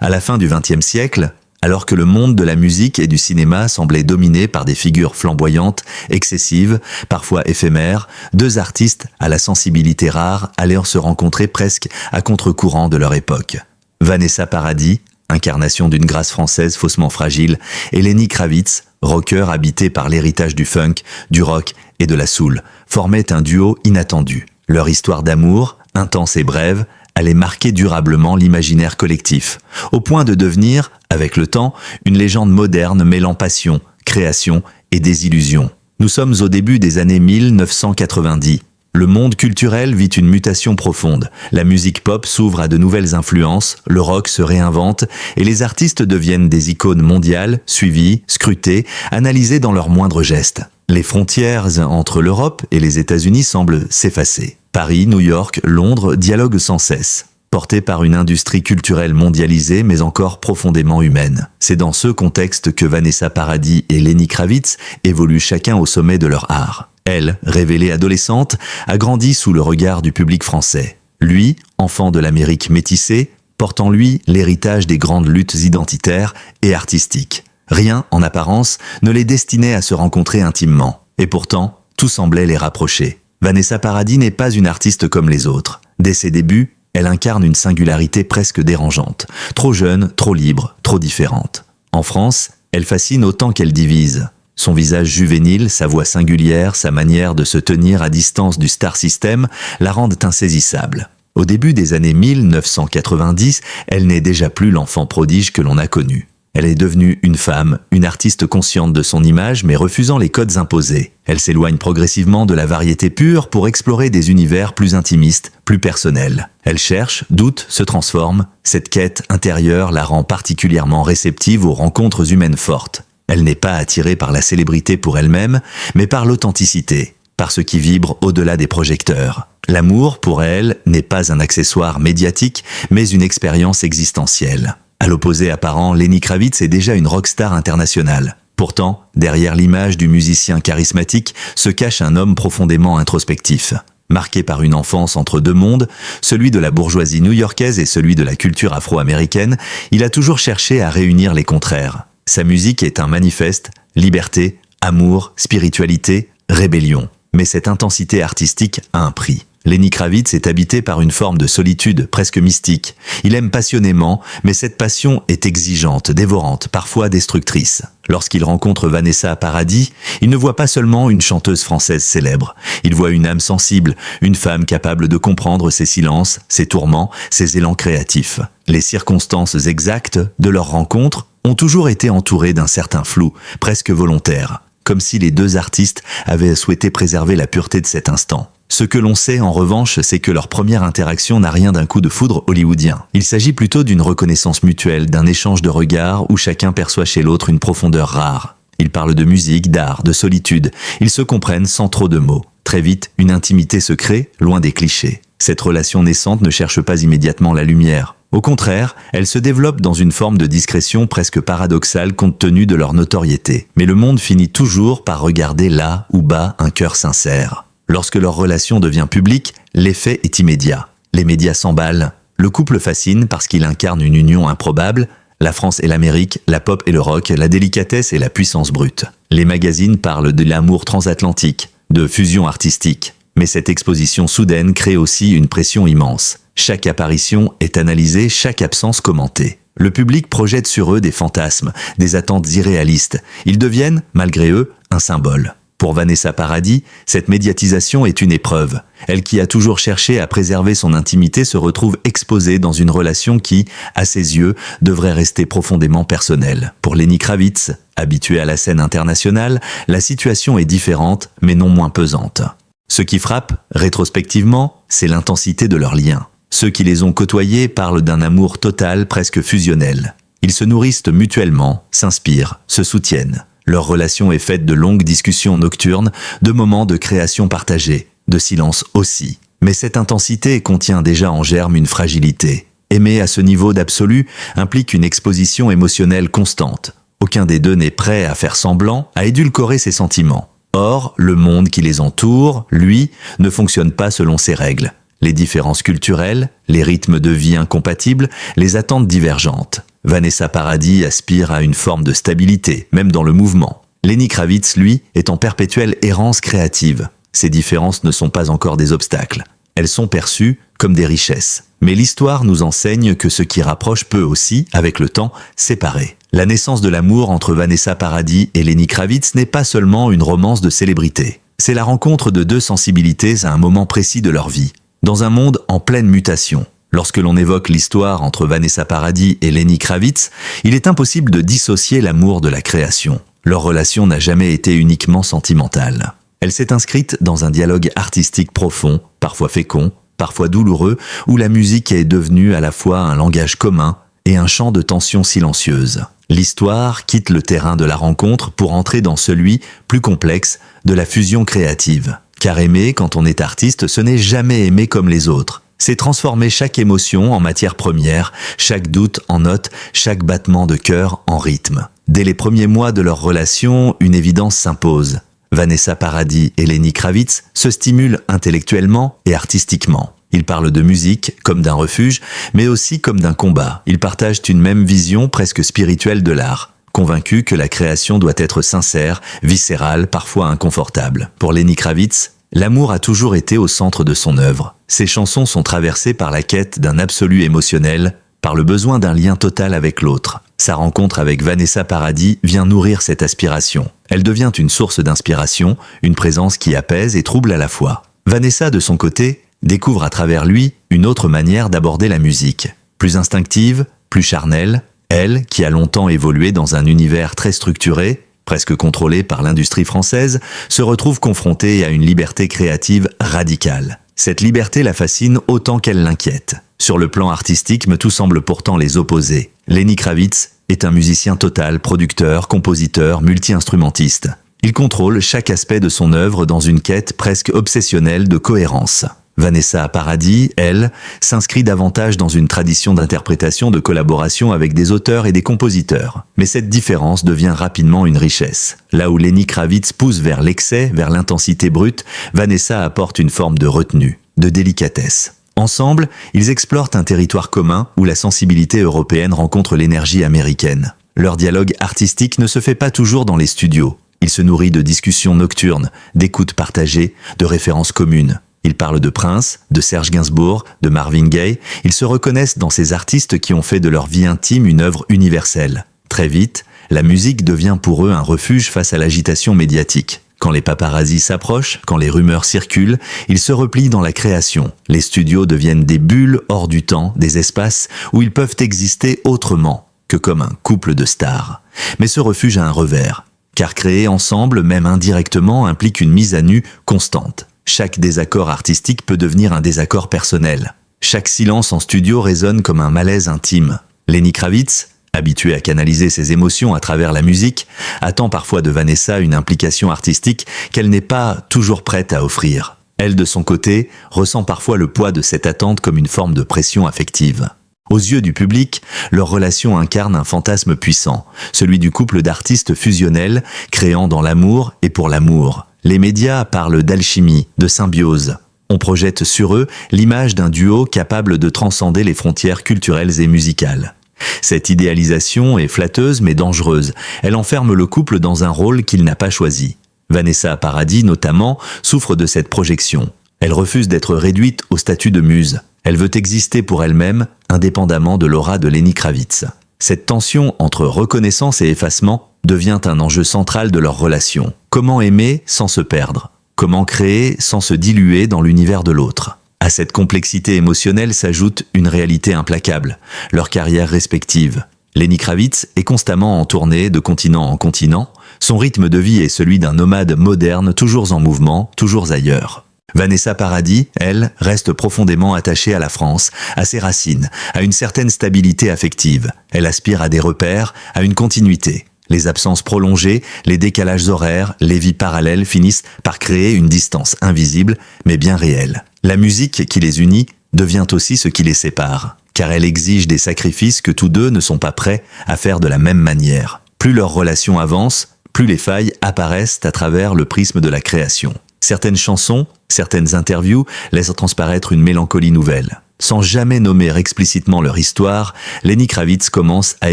À la fin du XXe siècle, alors que le monde de la musique et du cinéma semblait dominé par des figures flamboyantes, excessives, parfois éphémères, deux artistes à la sensibilité rare allaient se rencontrer presque à contre-courant de leur époque. Vanessa Paradis, incarnation d'une grâce française faussement fragile, et Lenny Kravitz, rocker habité par l'héritage du funk, du rock et de la soul, formaient un duo inattendu. Leur histoire d'amour, intense et brève, allait marquer durablement l'imaginaire collectif, au point de devenir, avec le temps, une légende moderne mêlant passion, création et désillusion. Nous sommes au début des années 1990. Le monde culturel vit une mutation profonde. La musique pop s'ouvre à de nouvelles influences, le rock se réinvente et les artistes deviennent des icônes mondiales, suivies, scrutées, analysées dans leurs moindres gestes. Les frontières entre l'Europe et les États-Unis semblent s'effacer. Paris, New York, Londres dialoguent sans cesse, portés par une industrie culturelle mondialisée mais encore profondément humaine. C'est dans ce contexte que Vanessa Paradis et Lenny Kravitz évoluent chacun au sommet de leur art. Elle, révélée adolescente, a grandi sous le regard du public français. Lui, enfant de l'Amérique métissée, porte en lui l'héritage des grandes luttes identitaires et artistiques. Rien, en apparence, ne les destinait à se rencontrer intimement. Et pourtant, tout semblait les rapprocher. Vanessa Paradis n'est pas une artiste comme les autres. Dès ses débuts, elle incarne une singularité presque dérangeante. Trop jeune, trop libre, trop différente. En France, elle fascine autant qu'elle divise. Son visage juvénile, sa voix singulière, sa manière de se tenir à distance du star system la rendent insaisissable. Au début des années 1990, elle n'est déjà plus l'enfant prodige que l'on a connu. Elle est devenue une femme, une artiste consciente de son image mais refusant les codes imposés. Elle s'éloigne progressivement de la variété pure pour explorer des univers plus intimistes, plus personnels. Elle cherche, doute, se transforme. Cette quête intérieure la rend particulièrement réceptive aux rencontres humaines fortes. Elle n'est pas attirée par la célébrité pour elle-même, mais par l'authenticité, par ce qui vibre au-delà des projecteurs. L'amour, pour elle, n'est pas un accessoire médiatique, mais une expérience existentielle. À l'opposé apparent, Lenny Kravitz est déjà une rockstar internationale. Pourtant, derrière l'image du musicien charismatique se cache un homme profondément introspectif. Marqué par une enfance entre deux mondes, celui de la bourgeoisie new-yorkaise et celui de la culture afro-américaine, il a toujours cherché à réunir les contraires. Sa musique est un manifeste, liberté, amour, spiritualité, rébellion. Mais cette intensité artistique a un prix. Lenny Kravitz est habité par une forme de solitude presque mystique. Il aime passionnément, mais cette passion est exigeante, dévorante, parfois destructrice. Lorsqu'il rencontre Vanessa Paradis, il ne voit pas seulement une chanteuse française célèbre. Il voit une âme sensible, une femme capable de comprendre ses silences, ses tourments, ses élans créatifs. Les circonstances exactes de leur rencontre ont toujours été entourées d'un certain flou, presque volontaire, comme si les deux artistes avaient souhaité préserver la pureté de cet instant. Ce que l'on sait en revanche, c'est que leur première interaction n'a rien d'un coup de foudre hollywoodien. Il s'agit plutôt d'une reconnaissance mutuelle, d'un échange de regards où chacun perçoit chez l'autre une profondeur rare. Ils parlent de musique, d'art, de solitude. Ils se comprennent sans trop de mots. Très vite, une intimité se crée, loin des clichés. Cette relation naissante ne cherche pas immédiatement la lumière. Au contraire, elle se développe dans une forme de discrétion presque paradoxale compte tenu de leur notoriété. Mais le monde finit toujours par regarder là où bat un cœur sincère. Lorsque leur relation devient publique, l'effet est immédiat. Les médias s'emballent. Le couple fascine parce qu'il incarne une union improbable. La France et l'Amérique, la pop et le rock, la délicatesse et la puissance brute. Les magazines parlent de l'amour transatlantique, de fusion artistique. Mais cette exposition soudaine crée aussi une pression immense. Chaque apparition est analysée, chaque absence commentée. Le public projette sur eux des fantasmes, des attentes irréalistes. Ils deviennent, malgré eux, un symbole. Pour Vanessa Paradis, cette médiatisation est une épreuve. Elle qui a toujours cherché à préserver son intimité se retrouve exposée dans une relation qui, à ses yeux, devrait rester profondément personnelle. Pour Lenny Kravitz, habitué à la scène internationale, la situation est différente, mais non moins pesante. Ce qui frappe, rétrospectivement, c'est l'intensité de leurs liens. Ceux qui les ont côtoyés parlent d'un amour total, presque fusionnel. Ils se nourrissent mutuellement, s'inspirent, se soutiennent. Leur relation est faite de longues discussions nocturnes, de moments de création partagée, de silence aussi. Mais cette intensité contient déjà en germe une fragilité. Aimer à ce niveau d'absolu implique une exposition émotionnelle constante. Aucun des deux n'est prêt à faire semblant, à édulcorer ses sentiments. Or, le monde qui les entoure, lui, ne fonctionne pas selon ses règles. Les différences culturelles, les rythmes de vie incompatibles, les attentes divergentes. Vanessa Paradis aspire à une forme de stabilité, même dans le mouvement. Lenny Kravitz, lui, est en perpétuelle errance créative. Ces différences ne sont pas encore des obstacles. Elles sont perçues comme des richesses. Mais l'histoire nous enseigne que ce qui rapproche peut aussi, avec le temps, séparer. La naissance de l'amour entre Vanessa Paradis et Lenny Kravitz n'est pas seulement une romance de célébrité. C'est la rencontre de deux sensibilités à un moment précis de leur vie. Dans un monde en pleine mutation, lorsque l'on évoque l'histoire entre Vanessa Paradis et Lenny Kravitz, il est impossible de dissocier l'amour de la création. Leur relation n'a jamais été uniquement sentimentale. Elle s'est inscrite dans un dialogue artistique profond, parfois fécond, parfois douloureux, où la musique est devenue à la fois un langage commun et un champ de tension silencieuse. L'histoire quitte le terrain de la rencontre pour entrer dans celui, plus complexe, de la fusion créative. Car aimer, quand on est artiste, ce n'est jamais aimer comme les autres. C'est transformer chaque émotion en matière première, chaque doute en note, chaque battement de cœur en rythme. Dès les premiers mois de leur relation, une évidence s'impose. Vanessa Paradis et Lenny Kravitz se stimulent intellectuellement et artistiquement. Ils parlent de musique comme d'un refuge, mais aussi comme d'un combat. Ils partagent une même vision presque spirituelle de l'art, convaincus que la création doit être sincère, viscérale, parfois inconfortable. Pour Lenny Kravitz, l'amour a toujours été au centre de son œuvre. Ses chansons sont traversées par la quête d'un absolu émotionnel, par le besoin d'un lien total avec l'autre. Sa rencontre avec Vanessa Paradis vient nourrir cette aspiration. Elle devient une source d'inspiration, une présence qui apaise et trouble à la fois. Vanessa, de son côté, découvre à travers lui une autre manière d'aborder la musique. Plus instinctive, plus charnelle, elle, qui a longtemps évolué dans un univers très structuré, presque contrôlé par l'industrie française, se retrouve confrontée à une liberté créative radicale. Cette liberté la fascine autant qu'elle l'inquiète. Sur le plan artistique, tout semble pourtant les opposer. Lenny Kravitz est un musicien total, producteur, compositeur, multi-instrumentiste. Il contrôle chaque aspect de son œuvre dans une quête presque obsessionnelle de cohérence. Vanessa Paradis, elle, s'inscrit davantage dans une tradition d'interprétation de collaboration avec des auteurs et des compositeurs. Mais cette différence devient rapidement une richesse. Là où Lenny Kravitz pousse vers l'excès, vers l'intensité brute, Vanessa apporte une forme de retenue, de délicatesse. Ensemble, ils explorent un territoire commun où la sensibilité européenne rencontre l'énergie américaine. Leur dialogue artistique ne se fait pas toujours dans les studios. Il se nourrit de discussions nocturnes, d'écoutes partagées, de références communes. Ils parlent de Prince, de Serge Gainsbourg, de Marvin Gaye. Ils se reconnaissent dans ces artistes qui ont fait de leur vie intime une œuvre universelle. Très vite, la musique devient pour eux un refuge face à l'agitation médiatique. Quand les paparazzis s'approchent, quand les rumeurs circulent, ils se replient dans la création. Les studios deviennent des bulles hors du temps, des espaces où ils peuvent exister autrement que comme un couple de stars. Mais ce refuge a un revers, car créer ensemble, même indirectement, implique une mise à nu constante. Chaque désaccord artistique peut devenir un désaccord personnel. Chaque silence en studio résonne comme un malaise intime. Lenny Kravitz, habitué à canaliser ses émotions à travers la musique, attend parfois de Vanessa une implication artistique qu'elle n'est pas toujours prête à offrir. Elle, de son côté, ressent parfois le poids de cette attente comme une forme de pression affective. Aux yeux du public, leur relation incarne un fantasme puissant, celui du couple d'artistes fusionnels, créant dans l'amour et pour l'amour. Les médias parlent d'alchimie, de symbiose. On projette sur eux l'image d'un duo capable de transcender les frontières culturelles et musicales. Cette idéalisation est flatteuse mais dangereuse. Elle enferme le couple dans un rôle qu'il n'a pas choisi. Vanessa Paradis, notamment, souffre de cette projection. Elle refuse d'être réduite au statut de muse. Elle veut exister pour elle-même, indépendamment de l'aura de Lenny Kravitz. Cette tension entre reconnaissance et effacement devient un enjeu central de leur relation. Comment aimer sans se perdre? Comment créer sans se diluer dans l'univers de l'autre? À cette complexité émotionnelle s'ajoute une réalité implacable, leurs carrières respectives. Lenny Kravitz est constamment en tournée de continent en continent. Son rythme de vie est celui d'un nomade moderne, toujours en mouvement, toujours ailleurs. Vanessa Paradis, elle, reste profondément attachée à la France, à ses racines, à une certaine stabilité affective. Elle aspire à des repères, à une continuité. Les absences prolongées, les décalages horaires, les vies parallèles finissent par créer une distance invisible, mais bien réelle. La musique qui les unit devient aussi ce qui les sépare, car elle exige des sacrifices que tous deux ne sont pas prêts à faire de la même manière. Plus leur relation avance, plus les failles apparaissent à travers le prisme de la création. Certaines chansons, certaines interviews laissent transparaître une mélancolie nouvelle. Sans jamais nommer explicitement leur histoire, Lenny Kravitz commence à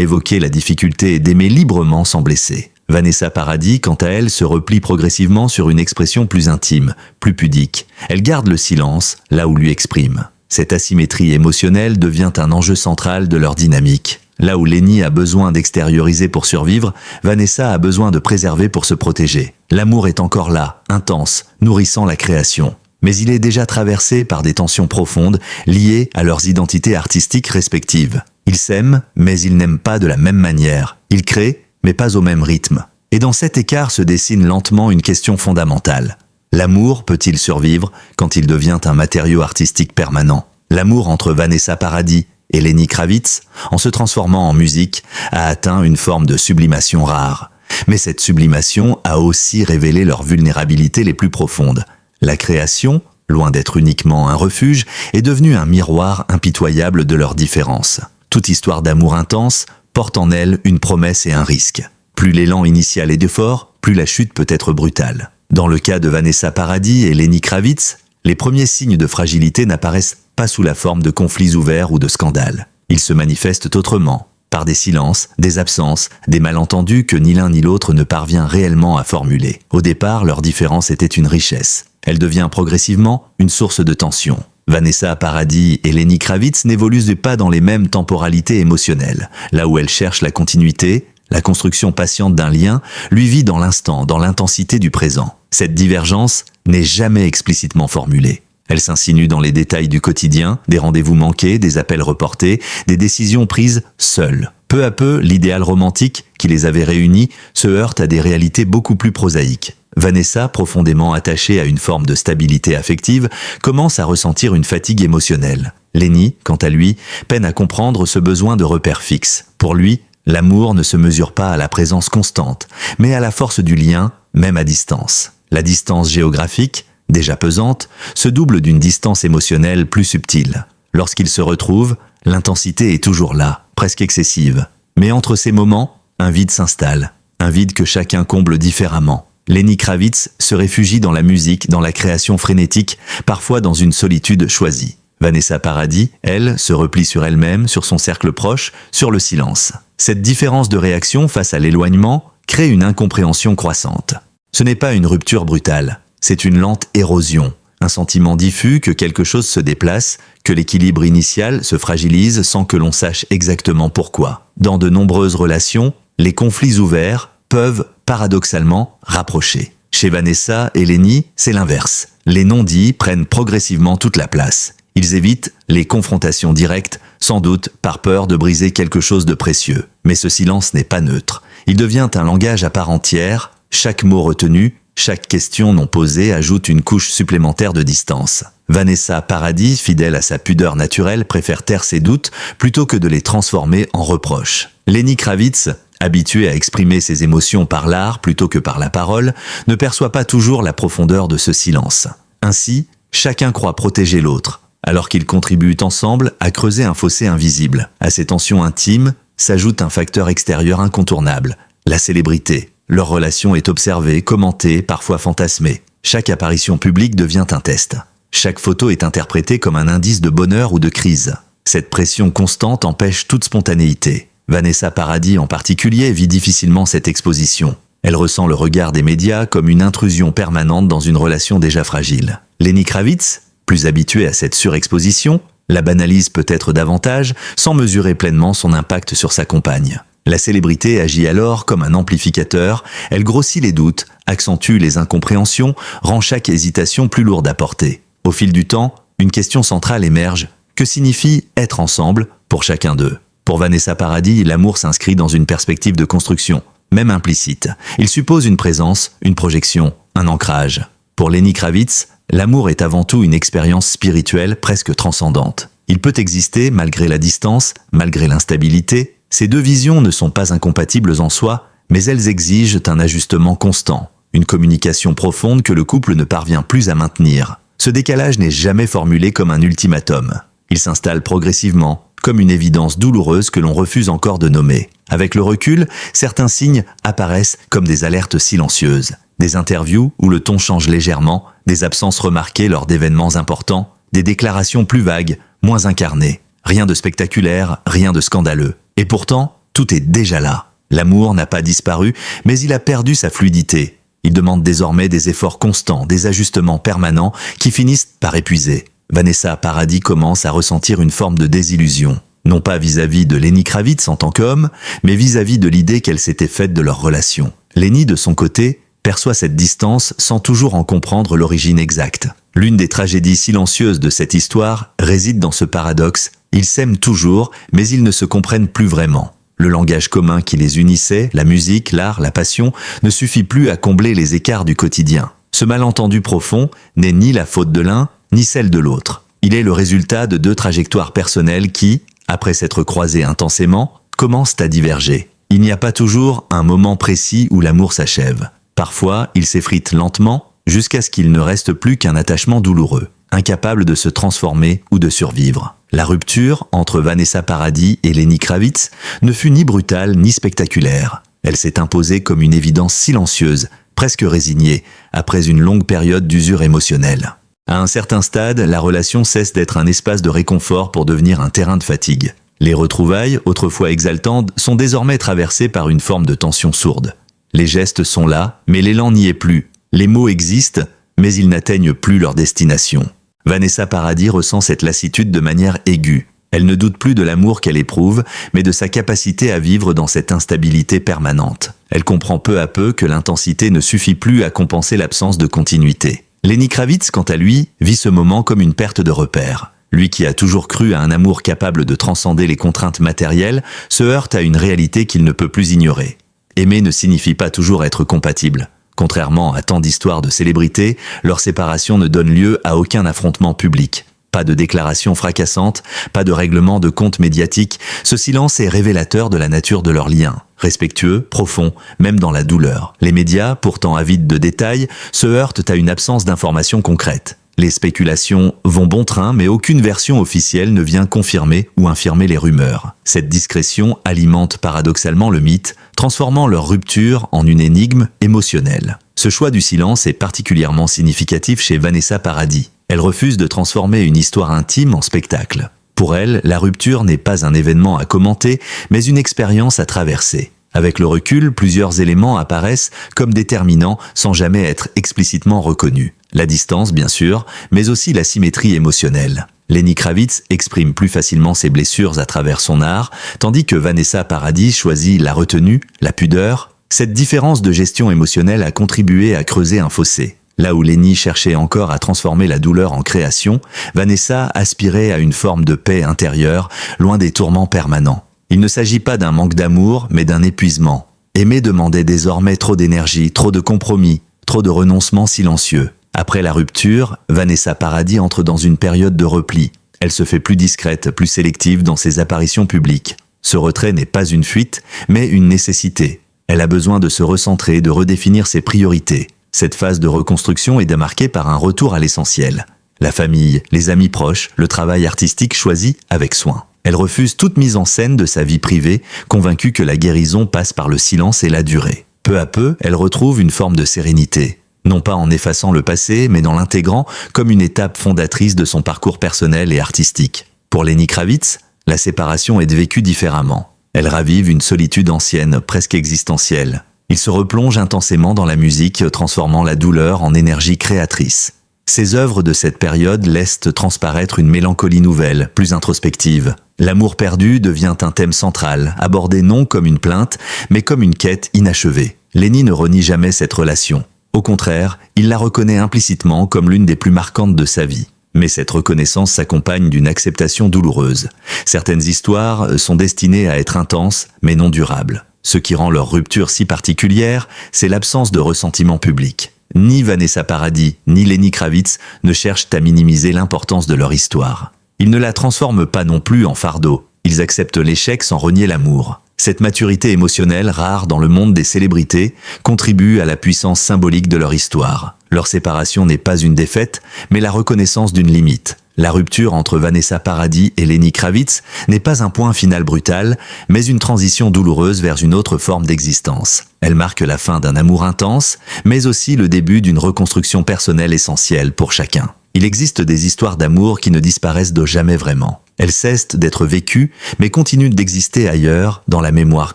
évoquer la difficulté d'aimer librement sans blesser. Vanessa Paradis, quant à elle, se replie progressivement sur une expression plus intime, plus pudique. Elle garde le silence là où lui exprime. Cette asymétrie émotionnelle devient un enjeu central de leur dynamique. Là où Lenny a besoin d'extérioriser pour survivre, Vanessa a besoin de préserver pour se protéger. L'amour est encore là, intense, nourrissant la création. Mais il est déjà traversé par des tensions profondes liées à leurs identités artistiques respectives. Ils s'aiment, mais ils n'aiment pas de la même manière. Ils créent, mais pas au même rythme. Et dans cet écart se dessine lentement une question fondamentale. L'amour peut-il survivre quand il devient un matériau artistique permanent? L'amour entre Vanessa Paradis et Lenny Kravitz, en se transformant en musique, a atteint une forme de sublimation rare. Mais cette sublimation a aussi révélé leurs vulnérabilités les plus profondes. La création, loin d'être uniquement un refuge, est devenue un miroir impitoyable de leurs différences. Toute histoire d'amour intense porte en elle une promesse et un risque. Plus l'élan initial est de fort, plus la chute peut être brutale. Dans le cas de Vanessa Paradis et Lenny Kravitz, les premiers signes de fragilité n'apparaissent pas sous la forme de conflits ouverts ou de scandales. Ils se manifestent autrement, par des silences, des absences, des malentendus que ni l'un ni l'autre ne parvient réellement à formuler. Au départ, leur différence était une richesse. Elle devient progressivement une source de tension. Vanessa Paradis et Lenny Kravitz n'évoluent pas dans les mêmes temporalités émotionnelles. Là où elle cherche la continuité, la construction patiente d'un lien, lui vit dans l'instant, dans l'intensité du présent. Cette divergence n'est jamais explicitement formulée. Elle s'insinue dans les détails du quotidien, des rendez-vous manqués, des appels reportés, des décisions prises seules. Peu à peu, l'idéal romantique qui les avait réunis se heurte à des réalités beaucoup plus prosaïques. Vanessa, profondément attachée à une forme de stabilité affective, commence à ressentir une fatigue émotionnelle. Lenny, quant à lui, peine à comprendre ce besoin de repères fixes. Pour lui, l'amour ne se mesure pas à la présence constante, mais à la force du lien, même à distance. La distance géographique, déjà pesante, se double d'une distance émotionnelle plus subtile. Lorsqu'ils se retrouvent, l'intensité est toujours là, presque excessive. Mais entre ces moments, un vide s'installe, un vide que chacun comble différemment. Lenny Kravitz se réfugie dans la musique, dans la création frénétique, parfois dans une solitude choisie. Vanessa Paradis, elle, se replie sur elle-même, sur son cercle proche, sur le silence. Cette différence de réaction face à l'éloignement crée une incompréhension croissante. Ce n'est pas une rupture brutale, c'est une lente érosion, un sentiment diffus que quelque chose se déplace, que l'équilibre initial se fragilise sans que l'on sache exactement pourquoi. Dans de nombreuses relations, les conflits ouverts peuvent, paradoxalement, rapprocher. Chez Vanessa et Lenny, c'est l'inverse. Les non-dits prennent progressivement toute la place. Ils évitent les confrontations directes, sans doute par peur de briser quelque chose de précieux. Mais ce silence n'est pas neutre. Il devient un langage à part entière. Chaque mot retenu, chaque question non posée ajoute une couche supplémentaire de distance. Vanessa Paradis, fidèle à sa pudeur naturelle, préfère taire ses doutes plutôt que de les transformer en reproches. Lenny Kravitz, habitué à exprimer ses émotions par l'art plutôt que par la parole, ne perçoit pas toujours la profondeur de ce silence. Ainsi, chacun croit protéger l'autre, alors qu'ils contribuent ensemble à creuser un fossé invisible. À ces tensions intimes s'ajoute un facteur extérieur incontournable, la célébrité. Leur relation est observée, commentée, parfois fantasmée. Chaque apparition publique devient un test. Chaque photo est interprétée comme un indice de bonheur ou de crise. Cette pression constante empêche toute spontanéité. Vanessa Paradis en particulier vit difficilement cette exposition. Elle ressent le regard des médias comme une intrusion permanente dans une relation déjà fragile. Lenny Kravitz, plus habitué à cette surexposition, la banalise peut-être davantage sans mesurer pleinement son impact sur sa compagne. La célébrité agit alors comme un amplificateur, elle grossit les doutes, accentue les incompréhensions, rend chaque hésitation plus lourde à porter. Au fil du temps, une question centrale émerge. Que signifie être ensemble pour chacun d'eux ? Pour Vanessa Paradis, l'amour s'inscrit dans une perspective de construction, même implicite. Il suppose une présence, une projection, un ancrage. Pour Lenny Kravitz, l'amour est avant tout une expérience spirituelle presque transcendante. Il peut exister malgré la distance, malgré l'instabilité. Ces deux visions ne sont pas incompatibles en soi, mais elles exigent un ajustement constant, une communication profonde que le couple ne parvient plus à maintenir. Ce décalage n'est jamais formulé comme un ultimatum. Il s'installe progressivement, comme une évidence douloureuse que l'on refuse encore de nommer. Avec le recul, certains signes apparaissent comme des alertes silencieuses. Des interviews où le ton change légèrement, des absences remarquées lors d'événements importants, des déclarations plus vagues, moins incarné. Rien de spectaculaire, rien de scandaleux. Et pourtant, tout est déjà là. L'amour n'a pas disparu, mais il a perdu sa fluidité. Il demande désormais des efforts constants, des ajustements permanents qui finissent par épuiser. Vanessa Paradis commence à ressentir une forme de désillusion. Non pas vis-à-vis de Lenny Kravitz en tant qu'homme, mais vis-à-vis de l'idée qu'elle s'était faite de leur relation. Lenny, de son côté, perçoit cette distance sans toujours en comprendre l'origine exacte. L'une des tragédies silencieuses de cette histoire réside dans ce paradoxe. Ils s'aiment toujours, mais ils ne se comprennent plus vraiment. Le langage commun qui les unissait, la musique, l'art, la passion, ne suffit plus à combler les écarts du quotidien. Ce malentendu profond n'est ni la faute de l'un, ni celle de l'autre. Il est le résultat de deux trajectoires personnelles qui, après s'être croisées intensément, commencent à diverger. Il n'y a pas toujours un moment précis où l'amour s'achève. Parfois, il s'effrite lentement, jusqu'à ce qu'il ne reste plus qu'un attachement douloureux, incapable de se transformer ou de survivre. La rupture entre Vanessa Paradis et Lenny Kravitz ne fut ni brutale ni spectaculaire. Elle s'est imposée comme une évidence silencieuse, presque résignée, après une longue période d'usure émotionnelle. À un certain stade, la relation cesse d'être un espace de réconfort pour devenir un terrain de fatigue. Les retrouvailles, autrefois exaltantes, sont désormais traversées par une forme de tension sourde. Les gestes sont là, mais l'élan n'y est plus. Les mots existent, mais ils n'atteignent plus leur destination. Vanessa Paradis ressent cette lassitude de manière aiguë. Elle ne doute plus de l'amour qu'elle éprouve, mais de sa capacité à vivre dans cette instabilité permanente. Elle comprend peu à peu que l'intensité ne suffit plus à compenser l'absence de continuité. Lenny Kravitz, quant à lui, vit ce moment comme une perte de repère. Lui qui a toujours cru à un amour capable de transcender les contraintes matérielles, se heurte à une réalité qu'il ne peut plus ignorer. Aimer ne signifie pas toujours être compatible. Contrairement à tant d'histoires de célébrités, leur séparation ne donne lieu à aucun affrontement public. Pas de déclaration fracassante, pas de règlement de compte médiatique, ce silence est révélateur de la nature de leur lien. Respectueux, profond, même dans la douleur. Les médias, pourtant avides de détails, se heurtent à une absence d'informations concrètes. Les spéculations vont bon train, mais aucune version officielle ne vient confirmer ou infirmer les rumeurs. Cette discrétion alimente paradoxalement le mythe, transformant leur rupture en une énigme émotionnelle. Ce choix du silence est particulièrement significatif chez Vanessa Paradis. Elle refuse de transformer une histoire intime en spectacle. Pour elle, la rupture n'est pas un événement à commenter, mais une expérience à traverser. Avec le recul, plusieurs éléments apparaissent comme déterminants sans jamais être explicitement reconnus. La distance, bien sûr, mais aussi la symétrie émotionnelle. Lenny Kravitz exprime plus facilement ses blessures à travers son art, tandis que Vanessa Paradis choisit la retenue, la pudeur. Cette différence de gestion émotionnelle a contribué à creuser un fossé. Là où Lenny cherchait encore à transformer la douleur en création, Vanessa aspirait à une forme de paix intérieure, loin des tourments permanents. Il ne s'agit pas d'un manque d'amour, mais d'un épuisement. Aimer demandait désormais trop d'énergie, trop de compromis, trop de renoncements silencieux. Après la rupture, Vanessa Paradis entre dans une période de repli. Elle se fait plus discrète, plus sélective dans ses apparitions publiques. Ce retrait n'est pas une fuite, mais une nécessité. Elle a besoin de se recentrer, de redéfinir ses priorités. Cette phase de reconstruction est marquée par un retour à l'essentiel. La famille, les amis proches, le travail artistique choisi avec soin. Elle refuse toute mise en scène de sa vie privée, convaincue que la guérison passe par le silence et la durée. Peu à peu, elle retrouve une forme de sérénité. Non pas en effaçant le passé, mais en l'intégrant comme une étape fondatrice de son parcours personnel et artistique. Pour Lenny Kravitz, la séparation est vécue différemment. Elle ravive une solitude ancienne, presque existentielle. Il se replonge intensément dans la musique, transformant la douleur en énergie créatrice. Ses œuvres de cette période laissent transparaître une mélancolie nouvelle, plus introspective. L'amour perdu devient un thème central, abordé non comme une plainte, mais comme une quête inachevée. Lenny ne renie jamais cette relation. Au contraire, il la reconnaît implicitement comme l'une des plus marquantes de sa vie. Mais cette reconnaissance s'accompagne d'une acceptation douloureuse. Certaines histoires sont destinées à être intenses, mais non durables. Ce qui rend leur rupture si particulière, c'est l'absence de ressentiment public. Ni Vanessa Paradis, ni Lenny Kravitz ne cherchent à minimiser l'importance de leur histoire. Ils ne la transforment pas non plus en fardeau. Ils acceptent l'échec sans renier l'amour. Cette maturité émotionnelle, rare dans le monde des célébrités, contribue à la puissance symbolique de leur histoire. Leur séparation n'est pas une défaite, mais la reconnaissance d'une limite. La rupture entre Vanessa Paradis et Lenny Kravitz n'est pas un point final brutal, mais une transition douloureuse vers une autre forme d'existence. Elle marque la fin d'un amour intense, mais aussi le début d'une reconstruction personnelle essentielle pour chacun. Il existe des histoires d'amour qui ne disparaissent de jamais vraiment. Elles cessent d'être vécues, mais continuent d'exister ailleurs, dans la mémoire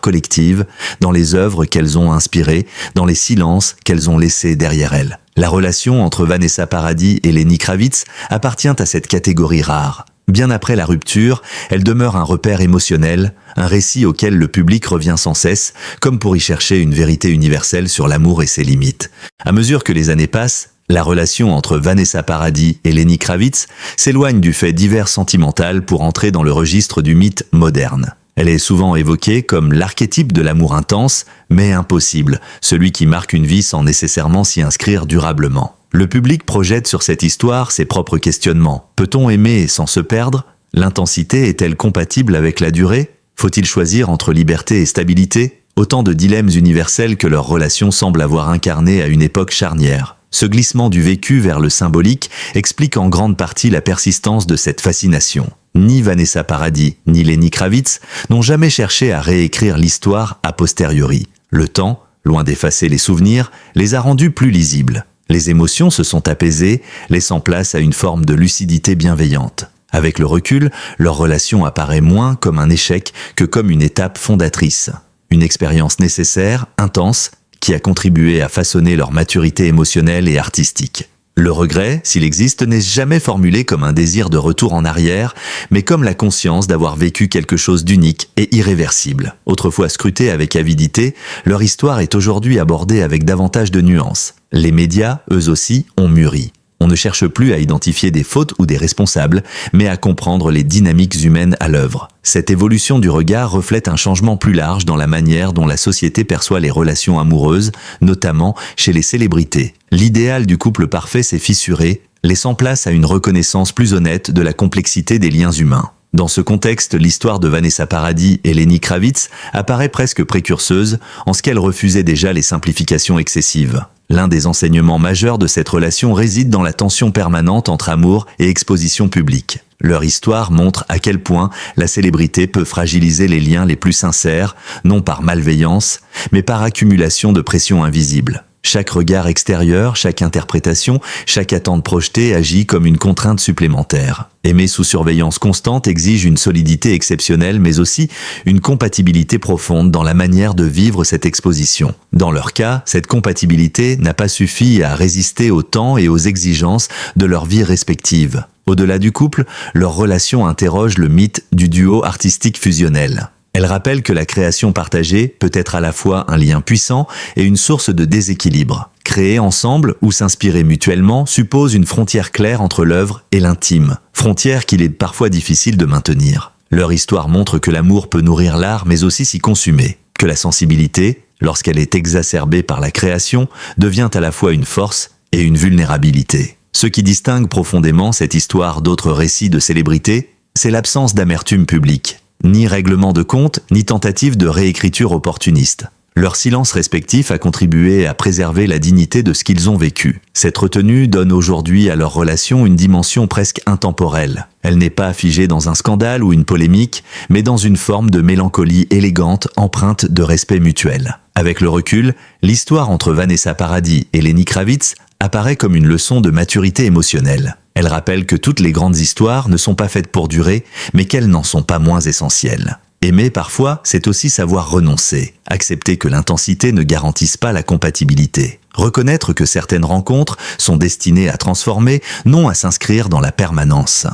collective, dans les œuvres qu'elles ont inspirées, dans les silences qu'elles ont laissés derrière elles. La relation entre Vanessa Paradis et Lenny Kravitz appartient à cette catégorie rare. Bien après la rupture, elle demeure un repère émotionnel, un récit auquel le public revient sans cesse, comme pour y chercher une vérité universelle sur l'amour et ses limites. À mesure que les années passent, la relation entre Vanessa Paradis et Lenny Kravitz s'éloigne du fait divers sentimental pour entrer dans le registre du mythe moderne. Elle est souvent évoquée comme l'archétype de l'amour intense, mais impossible, celui qui marque une vie sans nécessairement s'y inscrire durablement. Le public projette sur cette histoire ses propres questionnements. Peut-on aimer sans se perdre? L'intensité est-elle compatible avec la durée? Faut-il choisir entre liberté et stabilité? Autant de dilemmes universels que leur relation semble avoir incarné à une époque charnière. Ce glissement du vécu vers le symbolique explique en grande partie la persistance de cette fascination. Ni Vanessa Paradis, ni Lenny Kravitz n'ont jamais cherché à réécrire l'histoire a posteriori. Le temps, loin d'effacer les souvenirs, les a rendus plus lisibles. Les émotions se sont apaisées, laissant place à une forme de lucidité bienveillante. Avec le recul, leur relation apparaît moins comme un échec que comme une étape fondatrice. Une expérience nécessaire, intense, qui a contribué à façonner leur maturité émotionnelle et artistique. Le regret, s'il existe, n'est jamais formulé comme un désir de retour en arrière, mais comme la conscience d'avoir vécu quelque chose d'unique et irréversible. Autrefois scrutée avec avidité, leur histoire est aujourd'hui abordée avec davantage de nuances. Les médias, eux aussi, ont mûri. On ne cherche plus à identifier des fautes ou des responsables, mais à comprendre les dynamiques humaines à l'œuvre. Cette évolution du regard reflète un changement plus large dans la manière dont la société perçoit les relations amoureuses, notamment chez les célébrités. L'idéal du couple parfait s'est fissuré, laissant place à une reconnaissance plus honnête de la complexité des liens humains. Dans ce contexte, l'histoire de Vanessa Paradis et Lenny Kravitz apparaît presque précurseuse en ce qu'elle refusait déjà les simplifications excessives. L'un des enseignements majeurs de cette relation réside dans la tension permanente entre amour et exposition publique. Leur histoire montre à quel point la célébrité peut fragiliser les liens les plus sincères, non par malveillance, mais par accumulation de pression invisible. Chaque regard extérieur, chaque interprétation, chaque attente projetée agit comme une contrainte supplémentaire. Aimer sous surveillance constante exige une solidité exceptionnelle, mais aussi une compatibilité profonde dans la manière de vivre cette exposition. Dans leur cas, cette compatibilité n'a pas suffi à résister au temps et aux exigences de leur vie respective. Au-delà du couple, leur relation interroge le mythe du duo artistique fusionnel. Elle rappelle que la création partagée peut être à la fois un lien puissant et une source de déséquilibre. Créer ensemble ou s'inspirer mutuellement suppose une frontière claire entre l'œuvre et l'intime, frontière qu'il est parfois difficile de maintenir. Leur histoire montre que l'amour peut nourrir l'art mais aussi s'y consumer, que la sensibilité, lorsqu'elle est exacerbée par la création, devient à la fois une force et une vulnérabilité. Ce qui distingue profondément cette histoire d'autres récits de célébrités, c'est l'absence d'amertume publique. Ni règlement de compte, ni tentative de réécriture opportuniste. Leur silence respectif a contribué à préserver la dignité de ce qu'ils ont vécu. Cette retenue donne aujourd'hui à leur relation une dimension presque intemporelle. Elle n'est pas figée dans un scandale ou une polémique, mais dans une forme de mélancolie élégante empreinte de respect mutuel. Avec le recul, l'histoire entre Vanessa Paradis et Lenny Kravitz apparaît comme une leçon de maturité émotionnelle. Elle rappelle que toutes les grandes histoires ne sont pas faites pour durer, mais qu'elles n'en sont pas moins essentielles. Aimer, parfois, c'est aussi savoir renoncer, accepter que l'intensité ne garantisse pas la compatibilité, reconnaître que certaines rencontres sont destinées à transformer, non à s'inscrire dans la permanence.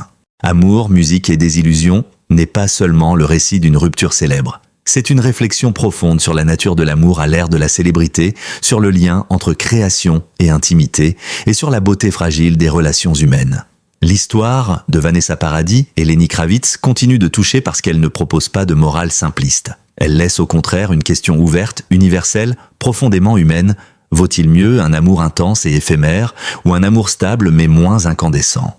Amour, musique et désillusion n'est pas seulement le récit d'une rupture célèbre. C'est une réflexion profonde sur la nature de l'amour à l'ère de la célébrité, sur le lien entre création et intimité, et sur la beauté fragile des relations humaines. L'histoire de Vanessa Paradis et Lenny Kravitz continue de toucher parce qu'elle ne propose pas de morale simpliste. Elle laisse au contraire une question ouverte, universelle, profondément humaine. Vaut-il mieux un amour intense et éphémère, ou un amour stable mais moins incandescent ?